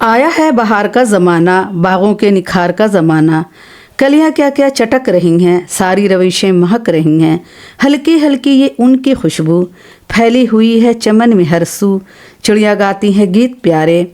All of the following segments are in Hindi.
आया है बहार का ज़माना, बागों के निखार का ज़माना। कलियां क्या क्या चटक रही हैं, सारी रविशें महक रही हैं। हल्की हल्की ये उनकी खुशबू फैली हुई है चमन में हर सू। चिड़िया गाती हैं गीत प्यारे,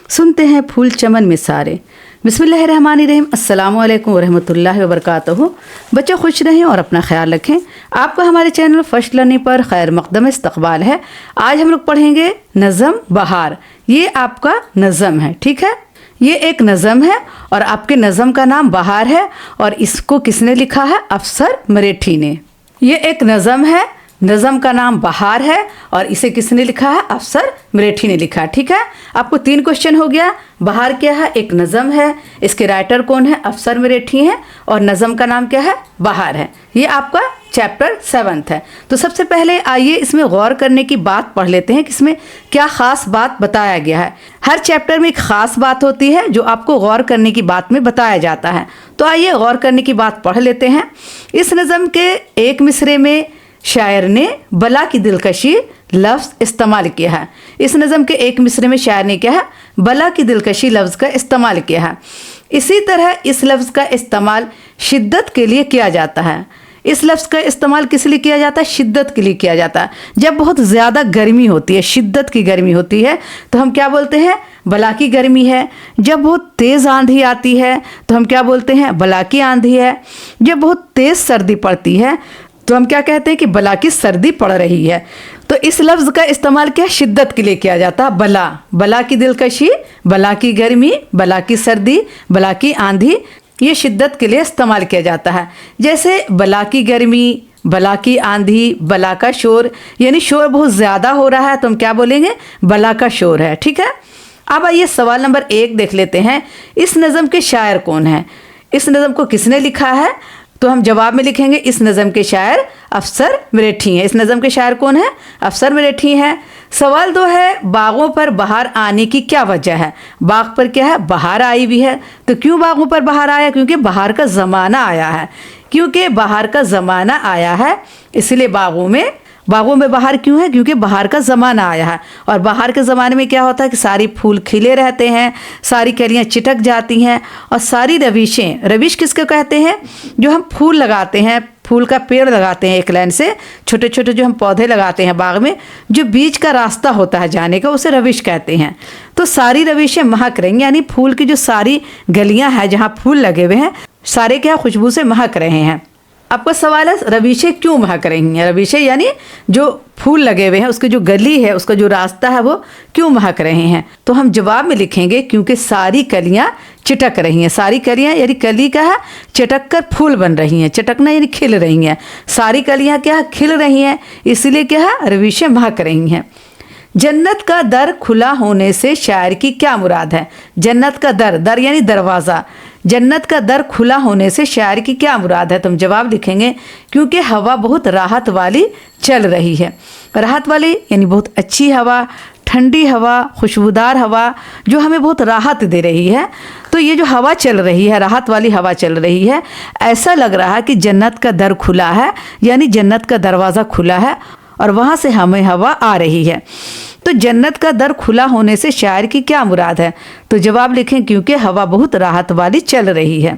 सुनते हैं फूल चमन में सारे। बिस्मिल्लाहिर्रहमानिर्रहीम। अस्सलामु अलैकुम वरहमतुल्लाहि वबरकातुहू। बच्चों खुश रहें और अपना ख्याल रखें। आपका हमारे चैनल फर्स्ट लर्निंग पर खैर मकदम इस्तकबाल है। आज हम लोग पढ़ेंगे नज़म बहार। ये आपका नज़म है, ठीक है। ये एक नज़म है और आपके नज़म का नाम बहार है और इसको किसने लिखा है? अफसर मरेठी ने। ये एक नज़म है, नज़म का नाम बहार है और इसे किसने लिखा है? अफसर मरेठी ने लिखा, ठीक है। आपको 3 क्वेश्चन हो गया। बहार क्या है? एक नज़म है, इसके राइटर कौन है? अफसर मरेठी हैं और नज़म का नाम क्या है? बहार है। ये आपका चैप्टर 7 है। तो सबसे पहले आइए इसमें गौर करने की बात पढ़ लेते हैं कि इसमें क्या ख़ास बात बताया गया है। हर चैप्टर में एक ख़ास बात होती है जो आपको गौर करने की बात में बताया जाता है। तो आइए गौर करने की बात पढ़ लेते हैं। इस नज़म के एक मिसरे में शायर ने बला की दिलकशी लफ्ज़ इस्तेमाल किया है। इस नज़म के एक मिसरे में शायर ने क्या है? बला की दिलकशी लफ्ज़ का इस्तेमाल किया है। इसी तरह इस लफ्ज़ का इस्तेमाल शिद्दत के लिए किया जाता है। इस लफ्ज़ का इस्तेमाल किस लिए किया जाता है? शिद्दत के लिए किया जाता है। जब बहुत ज़्यादा गर्मी होती है, शिद्दत की गर्मी होती है, तो हम क्या बोलते हैं? बला की गर्मी है। जब बहुत तेज़ आंधी आती है तो हम क्या बोलते हैं? बला की आंधी है। जब बहुत तेज़ सर्दी पड़ती है तो हम क्या कहते हैं कि बला की सर्दी पड़ रही है। तो इस लफ्ज़ का इस्तेमाल क्या शिद्दत के लिए किया जाता है? बला, बला की दिलकशी, बला की गर्मी, बला की सर्दी, बला की आंधी, ये शिद्दत के लिए इस्तेमाल किया जाता है। जैसे बला की गर्मी, बला की आंधी, बला का शोर, यानी शोर बहुत ज़्यादा हो रहा है तो हम क्या बोलेंगे? बला का शोर है, ठीक है। अब आइए सवाल नंबर 1 देख लेते हैं। इस नज़म के शायर कौन है? इस नज़म को किसने लिखा है? तो हम जवाब में लिखेंगे इस नज़म के शायर अफसर मरेठी हैं। इस नज़म के शायर कौन है? अफसर मरेठी हैं। सवाल 2 है, बागों पर बहार आने की क्या वजह है? बाग पर क्या है? बहार आई भी है। तो क्यों बागों पर बहार आया? क्योंकि बहार का ज़माना आया है। क्योंकि बहार का ज़माना आया है इसलिए बागों में बहार क्यों है? क्योंकि बहार का ज़माना आया है। और बहार के ज़माने में क्या होता है कि सारी फूल खिले रहते हैं, सारी कलियां चिटक जाती हैं और सारी रविशें, रविश किसको कहते हैं? जो हम फूल लगाते हैं, फूल का पेड़ लगाते हैं एक लाइन से, छोटे छोटे जो हम पौधे लगाते हैं बाग में, जो बीच का रास्ता होता है जाने का, उसे रविश कहते हैं। तो सारी रविशें महक रहेंगी, यानी फूल की जो सारी गलियाँ हैं जहाँ फूल लगे हुए हैं, सारे क्या खुशबू से महक रहे हैं। आपका सवाल है रविशें क्यों महक रही हैं? रविशें यानी जो फूल लगे हुए हैं उसकी जो गली है, उसका जो रास्ता है, वो क्यों महक रहे हैं? तो हम जवाब में लिखेंगे क्योंकि सारी कलियां चिटक रही हैं। सारी कलियां यानी कली क्या है? चटक कर फूल बन रही हैं। चटकना यानी खिल रही हैं। सारी कलियां क्या है? खिल रही हैं, इसलिए क्या है? रविशें महक रही हैं। जन्नत का दर खुला होने से शायर की क्या मुराद है? जन्नत का दर, दर यानी दरवाज़ा, जन्नत का दर खुला होने से शायर की क्या मुराद है? तो हम जवाब लिखेंगे क्योंकि हवा बहुत राहत वाली चल रही है। राहत वाली यानी बहुत अच्छी हवा, ठंडी हवा, खुशबूदार हवा जो हमें बहुत राहत दे रही है। तो ये जो हवा चल रही है, राहत वाली हवा चल रही है, ऐसा लग रहा है कि जन्नत का दर खुला है, यानी जन्नत का दरवाज़ा खुला है और वहाँ से हमें हवा आ रही है। तो जन्नत का दर खुला होने से शायर की क्या मुराद है? तो जवाब लिखें क्योंकि हवा बहुत राहत वाली चल रही है।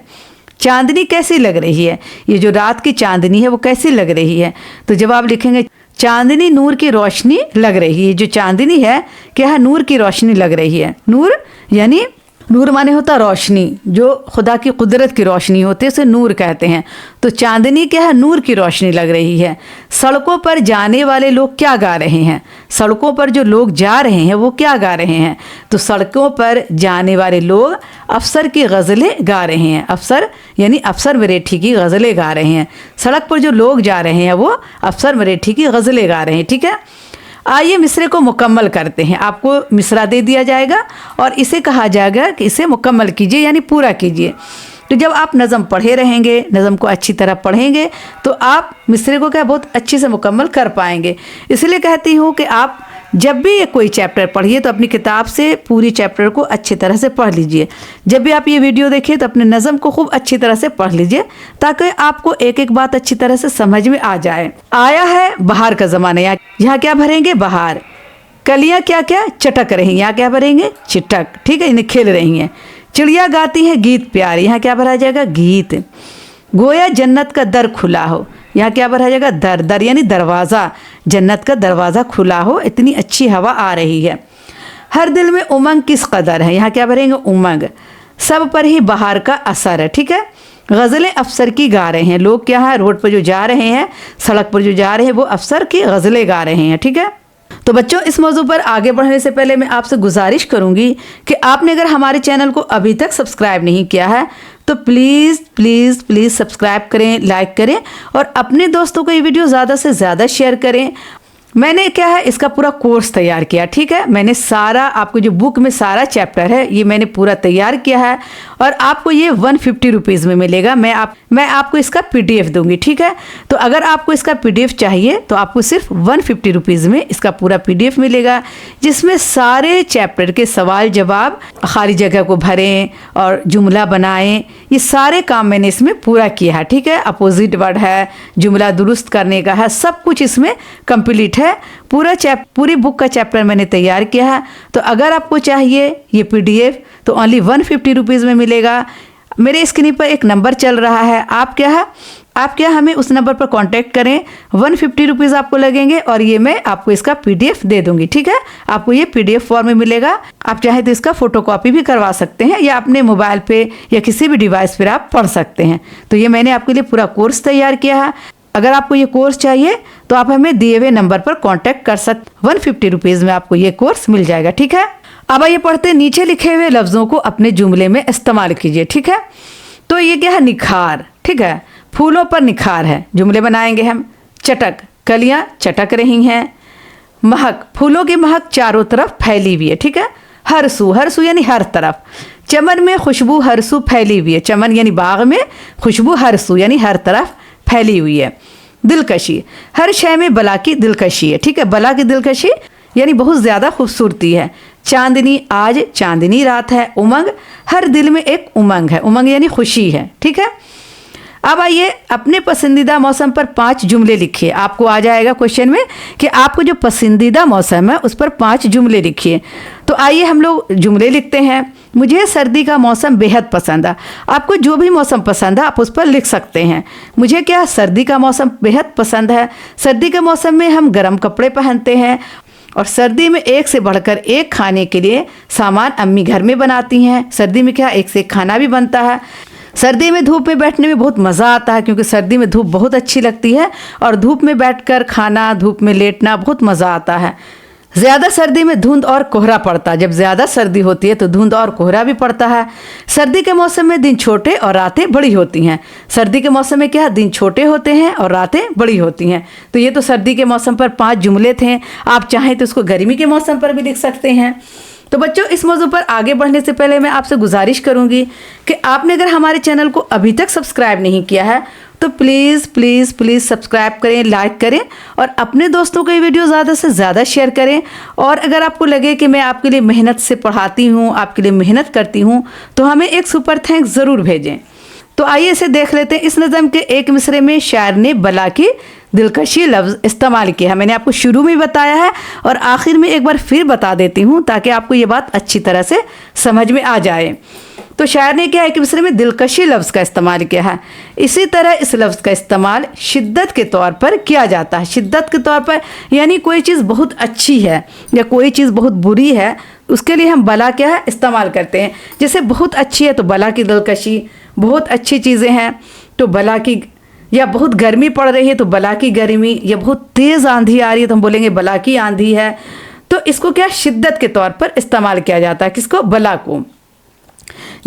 चांदनी कैसी लग रही है? ये जो रात की चांदनी है वो कैसी लग रही है? तो जवाब लिखेंगे चांदनी नूर की रोशनी लग रही है। जो चांदनी है क्या है? नूर की रोशनी लग रही है। नूर यानी नूर माने होता रोशनी, जो खुदा की कुदरत की रोशनी होती है उसे नूर कहते हैं। तो चांदनी क्या है? नूर की रोशनी लग रही है। सड़कों पर जाने वाले लोग क्या गा रहे हैं? सड़कों पर जो लोग जा रहे हैं वो क्या गा रहे हैं? तो सड़कों पर जाने वाले लोग अफसर की गज़लें गा रहे हैं। अफसर यानी अफसर मरेठी की गज़लें गा रहे हैं। सड़क पर जो लोग जा रहे हैं वो अफसर मरेठी की गज़लें गा रहे हैं, ठीक है। आइए मिसरे को मुकम्मल करते हैं। आपको मिसरा दे दिया जाएगा और इसे कहा जाएगा कि इसे मुकम्मल कीजिए यानी पूरा कीजिए। तो जब आप नज़म पढ़े रहेंगे, नज़म को अच्छी तरह पढ़ेंगे तो आप मिसरे को क्या बहुत अच्छे से मुकम्मल कर पाएंगे। इसलिए कहती हूँ कि आप जब भी ये कोई चैप्टर पढ़िए तो अपनी किताब से पूरी चैप्टर को अच्छी तरह से पढ़ लीजिए। जब भी आप ये वीडियो देखिए तो अपने नज़म को खूब अच्छी तरह से पढ़ लीजिए ताकि आपको एक एक बात अच्छी तरह से समझ में आ जाए। आया है बहार का ज़माना, यहाँ क्या भरेंगे? बहार। कलियां क्या क्या चटक रही, यहाँ क्या भरेंगे चिटक, ठीक है, इन्हें खेल रही हैं। चिड़िया गाती है गीत प्यारे, यहाँ क्या भरा जाएगा गीत। गोया जन्नत का दर खुला हो, यहाँ क्या भरा जाएगा दर, दर यानी दरवाज़ा, जन्नत का दरवाज़ा खुला हो, इतनी अच्छी हवा आ रही है। हर दिल में उमंग किस कदर है, यहाँ क्या भरेंगे उमंग। सब पर ही बहार का असर है, ठीक है। गज़लें अफसर की गा रहे हैं, लोग क्या है रोड पर जो जा रहे हैं, सड़क पर जो जा रहे हैं वो अफसर की गज़लें गा रहे हैं, ठीक है। तो बच्चों इस मौजू पर आगे बढ़ने से पहले मैं आपसे गुजारिश करूंगी कि आपने अगर हमारे चैनल को अभी तक सब्सक्राइब नहीं किया है तो प्लीज़ प्लीज़ प्लीज़ सब्सक्राइब करें, लाइक करें और अपने दोस्तों को ये वीडियो ज़्यादा से ज़्यादा शेयर करें। मैंने क्या है इसका पूरा कोर्स तैयार किया, ठीक है। मैंने सारा आपको जो बुक में सारा चैप्टर है ये मैंने पूरा तैयार किया है और आपको ये 150 रुपीज़ में मिलेगा। मैं आपको इसका PDF दूंगी, ठीक है। तो अगर आपको इसका PDF चाहिए तो आपको सिर्फ 150 रुपीज़ में इसका पूरा PDF मिलेगा, जिसमें सारे चैप्टर के सवाल जवाब, खाली जगह को भरें और जुमला बनाएं, ये सारे काम मैंने इसमें पूरा किया है, ठीक है। अपोजिट वर्ड है, जुमला दुरुस्त करने का है, सब कुछ इसमें कंप्लीट है। पूरी बुक का चैप्टर मैंने तैयार किया है। तो अगर आपको चाहिए ये PDF तो ओनली 150 रुपीज़ में मिलेगा। मेरे स्क्रीन पर एक नंबर चल रहा है, आप क्या हमें उस नंबर पर कांटेक्ट करें। 150 रुपीज़ आपको लगेंगे और ये मैं आपको इसका PDF दे दूंगी, ठीक है। आपको ये PDF फॉर्म में मिलेगा, आप चाहे तो इसका फोटोकॉपी भी करवा सकते हैं या अपने मोबाइल पे या किसी भी डिवाइस पर आप पढ़ सकते हैं। तो ये मैंने आपके लिए पूरा कोर्स तैयार किया है। अगर आपको ये कोर्स चाहिए तो आप हमें दिए हुए नंबर पर कांटेक्ट कर सकते, 150 रुपीज़ में आपको ये कोर्स मिल जाएगा, ठीक है। अब आइए पढ़ते, नीचे लिखे हुए लफ्ज़ों को अपने जुमले में इस्तेमाल कीजिए, ठीक है। तो ये क्या है निखार, ठीक है, फूलों पर निखार है। जुमले बनाएंगे हम। चटक, कलियां चटक रही हैं। महक, फूलों की महक चारों तरफ फैली हुई है, ठीक है। हरसू, हरसू यानी हर तरफ। चमन में खुशबू हरसू फैली हुई है, चमन यानी बाग में, खुशबू हरसू यानी हर तरफ फैली हुई है। दिलकशी, हर शय में बला की दिलकशी है, ठीक है। बला की दिलकशी यानी बहुत ज़्यादा खूबसूरती है। चांदनी, आज चांदनी रात है। उमंग, हर दिल में एक उमंग है, उमंग यानी खुशी है, ठीक है। अब आइए अपने पसंदीदा मौसम पर 5 जुमले लिखिए। आपको आ जाएगा क्वेश्चन में कि आपको जो पसंदीदा मौसम है उस पर 5 जुमले लिखिए। तो आइए हम लोग जुमले लिखते हैं। मुझे सर्दी का मौसम बेहद पसंद है। आपको जो भी मौसम पसंद है आप उस पर लिख सकते हैं। मुझे क्या सर्दी का मौसम बेहद पसंद है। सर्दी के मौसम में हम गर्म कपड़े पहनते हैं और सर्दी में एक से बढ़कर एक खाने के लिए सामान अम्मी घर में बनाती हैं। सर्दी में क्या एक से एक खाना भी बनता है। सर्दी में धूप में बैठने में बहुत मज़ा आता है क्योंकि सर्दी में धूप बहुत अच्छी लगती है और धूप में बैठकर खाना, धूप में लेटना बहुत मज़ा आता है। ज़्यादा सर्दी में धुंध और कोहरा पड़ता है। जब ज़्यादा सर्दी होती है तो धुंध और कोहरा भी पड़ता है। सर्दी के मौसम में दिन छोटे और रातें बड़ी होती हैं। सर्दी के मौसम में क्या दिन छोटे होते हैं और रातें बड़ी होती हैं। तो ये तो सर्दी के मौसम पर 5 जुमले थे। आप चाहें तो इसको गर्मी के मौसम पर भी लिख सकते हैं। तो बच्चों इस मौजू पर आगे बढ़ने से पहले मैं आपसे गुजारिश करूंगी कि आपने अगर हमारे चैनल को अभी तक सब्सक्राइब नहीं किया है तो प्लीज़ प्लीज़ प्लीज़ सब्सक्राइब करें, लाइक करें और अपने दोस्तों को ये वीडियो ज़्यादा से ज़्यादा शेयर करें। और अगर आपको लगे कि मैं आपके लिए मेहनत से पढ़ाती हूँ, आपके लिए मेहनत करती हूँ, तो हमें एक सुपर थैंक्स ज़रूर भेजें। तो आइए इसे देख लेते हैं। इस नज़म के एक मिसरे में शायर ने बला की दिलकशी लफ्ज़ इस्तेमाल किया है। मैंने आपको शुरू में बताया है और आखिर में एक बार फिर बता देती हूँ ताकि आपको ये बात अच्छी तरह से समझ में आ जाए। तो शायर ने क्या है कि मिसरे में दिलकशी लफ्ज़ का इस्तेमाल किया है। इसी तरह इस लफ्ज़ का इस्तेमाल शिद्दत के तौर पर किया जाता है। शिद्दत के तौर पर यानी कोई चीज़ बहुत अच्छी है या कोई चीज़ बहुत बुरी है, उसके लिए हम बला क्या है इस्तेमाल करते हैं। जैसे बहुत अच्छी है तो बला की दिलकशी, बहुत अच्छी चीज़ें हैं तो बला की, या बहुत गर्मी पड़ रही है तो बला की गर्मी, या बहुत तेज़ आंधी आ रही है तो हम बोलेंगे बला की आंधी है। तो इसको क्या शिद्दत के तौर पर इस्तेमाल किया जाता है, किसको, बला को।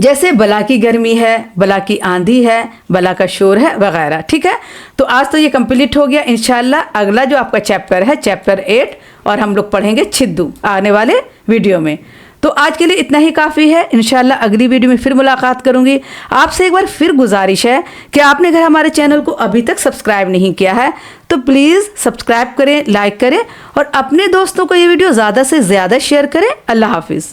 जैसे बला की गर्मी है, बला की आंधी है, बला का शोर है वगैरह। ठीक है, तो आज तो ये कंप्लीट हो गया। इंशाल्लाह अगला जो आपका चैप्टर है चैप्टर 8 और हम लोग पढ़ेंगे छिद्दू आने वाले वीडियो में। तो आज के लिए इतना ही काफ़ी है। इंशाल्लाह अगली वीडियो में फिर मुलाकात करूंगी। आपसे एक बार फिर गुजारिश है कि आपने अगर हमारे चैनल को अभी तक सब्सक्राइब नहीं किया है तो प्लीज़ सब्सक्राइब करें, लाइक करें और अपने दोस्तों को ये वीडियो ज़्यादा से ज़्यादा शेयर करें। अल्लाह हाफिज़।